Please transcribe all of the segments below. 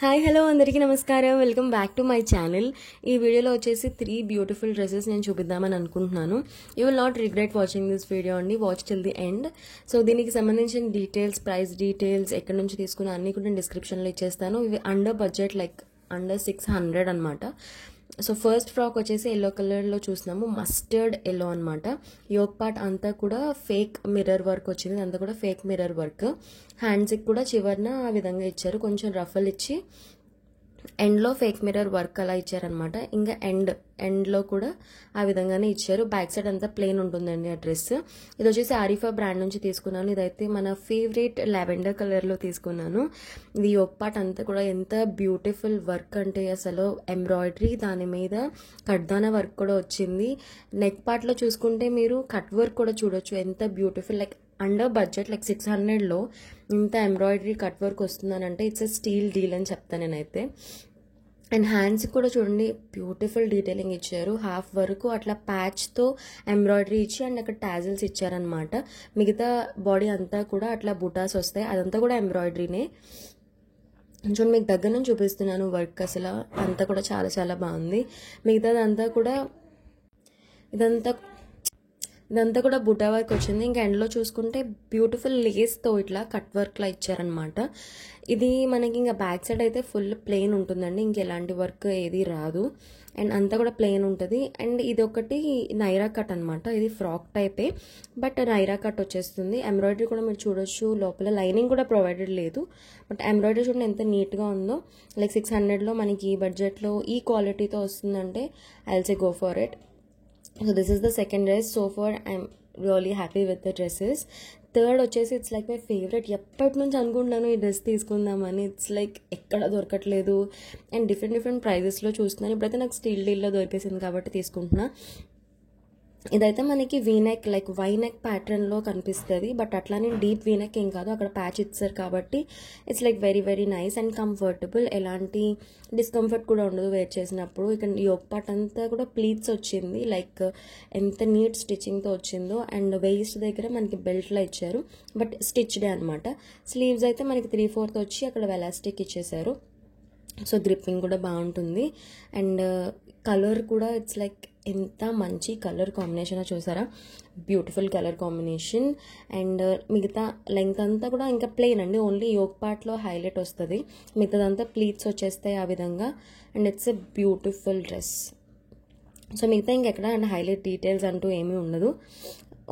Hi hello అందరికీ నమస్కారం. Welcome back to my channel. ఈ వీడియోలో వచ్చేసి 3 బ్యూటిఫుల్ డ్రెస్సెస్ నేను చూపిద్దామని అనుకుంటున్నాను. You will not regret watching this video అండి. Watch till the end. So దీనికి సంబంధించిన డీటెయిల్స్, ప్రైస్ డీటెయిల్స్, ఎక్కడి నుంచి తీసుకున్నా అన్ని కూడా నేను డిస్క్రిప్షన్లో ఇచ్చేస్తాను. ఇవి అండర్ బడ్జెట్, లైక్ అండర్ 600 అనమాట. సో ఫస్ట్ ఫ్రాక్ వచ్చేసి ఎల్లో కలర్లో చూసినాము, మస్టర్డ్ ఎల్లో అనమాట. యోక్ పార్ట్ అంతా కూడా ఫేక్ మిర్రర్ వర్క్ వచ్చింది, అంతా కూడా ఫేక్ మిర్రర్ వర్క్. హ్యాండ్స్కి కూడా చివరిన ఆ విధంగా ఇచ్చారు, కొంచెం రఫల్ ఇచ్చి ఎండ్లో ఫేక్ మిర్రర్ వర్క్ అలా ఇచ్చారనమాట. ఇంకా ఎండ్లో కూడా ఆ విధంగానే ఇచ్చారు. బ్యాక్ సైడ్ అంతా ప్లెయిన్ ఉంటుందండి ఆ డ్రెస్. ఇది వచ్చేసి ఆరిఫా బ్రాండ్ నుంచి తీసుకున్నాను. ఇదైతే మన ఫేవరెట్ లావెండర్ కలర్లో తీసుకున్నాను. ఇది యోక్ పార్ట్ అంతా కూడా ఎంత బ్యూటిఫుల్ వర్క్ అంటే అసలు ఎంబ్రాయిడరీ, దాని మీద కడ్దానా వర్క్ కూడా వచ్చింది. నెక్ పార్ట్లో చూసుకుంటే మీరు కట్ వర్క్ కూడా చూడొచ్చు, ఎంత beautiful. Like under budget, like 600లో ఇంత ఎంబ్రాయిడరీ కట్ వర్క్ వస్తుందనంటే ఇట్స్ ఎ స్టీల్ డీల్ అని చెప్తాను నేనైతే. అండ్ హ్యాండ్స్కి కూడా చూడండి బ్యూటిఫుల్ డీటెయిలింగ్ ఇచ్చారు. హాఫ్ వరకు అట్లా ప్యాచ్తో ఎంబ్రాయిడరీ ఇచ్చి అండ్ అక్కడ టాజిల్స్ ఇచ్చారనమాట. మిగతా బాడీ అంతా కూడా అట్లా బుటాస్ వస్తాయి, అదంతా కూడా ఎంబ్రాయిడరీనే. చూడండి, మీకు దగ్గర నుంచి చూపిస్తున్నాను వర్క్. అసలు అంతా కూడా చాలా చాలా బాగుంది. మిగతాదంతా కూడా ఇదంతా కూడా బుటా వర్క్ వచ్చింది. ఇంకా ఎండ్లో చూసుకుంటే బ్యూటిఫుల్ లేస్తో ఇట్లా కట్ వర్క్లా ఇచ్చారనమాట. ఇది మనకి ఇంకా బ్యాక్ సైడ్ అయితే ఫుల్ ప్లెయిన్ ఉంటుందండి, ఇంకెలాంటి వర్క్ ఏది రాదు. అండ్ అంతా కూడా ప్లెయిన్ ఉంటుంది. అండ్ ఇది ఒకటి నైరా కట్ అనమాట. ఇది ఫ్రాక్ టైపే, బట్ నైరా కట్ వచ్చేస్తుంది. ఎంబ్రాయిడరీ కూడా మీరు చూడొచ్చు, లోపల లైనింగ్ కూడా ప్రొవైడెడ్ లేదు. బట్ ఎంబ్రాయిడరీ చూడండి ఎంత నీట్గా ఉందో. లైక్ 600లో మనకి ఈ బడ్జెట్లో ఈ క్వాలిటీతో వస్తుందంటే I will say go for it. So this is the second dress. So far I'm really happy with the dresses. Third వచ్చేసి ఇట్స్ లైక్ మై ఫేవరెట్. ఎప్పటి నుంచి అనుకుంటున్నాను ఈ డ్రెస్ తీసుకుందామని. ఇట్స్ లైక్ ఎక్కడ దొరకట్లేదు అండ్ డిఫరెంట్ ప్రైజెస్లో చూస్తున్నాను. ఇప్పుడైతే నాకు స్టీల్ డీల్లో దొరికేసింది కాబట్టి తీసుకుంటున్నా. ఇదైతే మనకి వీనెక్, లైక్ వైనెక్ ప్యాటర్న్లో కనిపిస్తుంది, బట్ అట్లానే డీప్ వీనెక్ ఏం కాదు, అక్కడ ప్యాచ్ ఇచ్చారు కాబట్టి it's like very nice and comfortable. ఎలాంటి డిస్కంఫర్ట్ కూడా ఉండదు వేర్ చేసినప్పుడు. ఇక్కడ యోక్ పార్ట్ అంతా కూడా ప్లీట్స్ వచ్చింది, లైక్ ఎంత నీట్ స్టిచ్చింగ్తో వచ్చిందో. అండ్ వేస్ట్ దగ్గర మనకి బెల్ట్లో ఇచ్చారు, బట్ స్టిచ్డే అనమాట. స్లీవ్స్ అయితే మనకి 3/4 వచ్చి అక్కడ ఎలాస్టిక్ ఇచ్చేసారు. సో గ్రిప్పింగ్ కూడా బాగుంటుంది. అండ్ కలర్ కూడా ఇట్స్ లైక్ ఎంత మంచి కలర్ కాంబినేషన్ చూసారా, బ్యూటిఫుల్ కలర్ కాంబినేషన్. అండ్ మిగతా లెంగ్త్ అంతా కూడా ఇంకా ప్లెయిన్ అండి, ఓన్లీ యోక్ పార్ట్లో హైలైట్ వస్తుంది, మిగతాదంతా ప్లీట్స్ వచ్చేస్తాయి ఆ విధంగా. And it's a beautiful dress. So మిగతా ఇంకెక్కడ అండ్ హైలైట్ డీటెయిల్స్ అంటూ ఏమీ ఉండదు,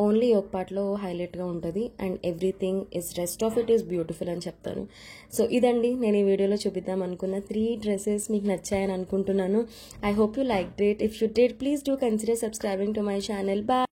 ఓన్లీ యోక్ పార్ట్లో హైలైట్గా ఉంటుంది. And everything is rest of it is beautiful అని చెప్తాను. సో ఇదండి నేను ఈ వీడియోలో చూపిద్దాం అనుకున్న 3 డ్రెస్సెస్. మీకు నచ్చాయని అనుకుంటున్నాను. I hope you like it. If you did, please do consider subscribing to my channel. Bye.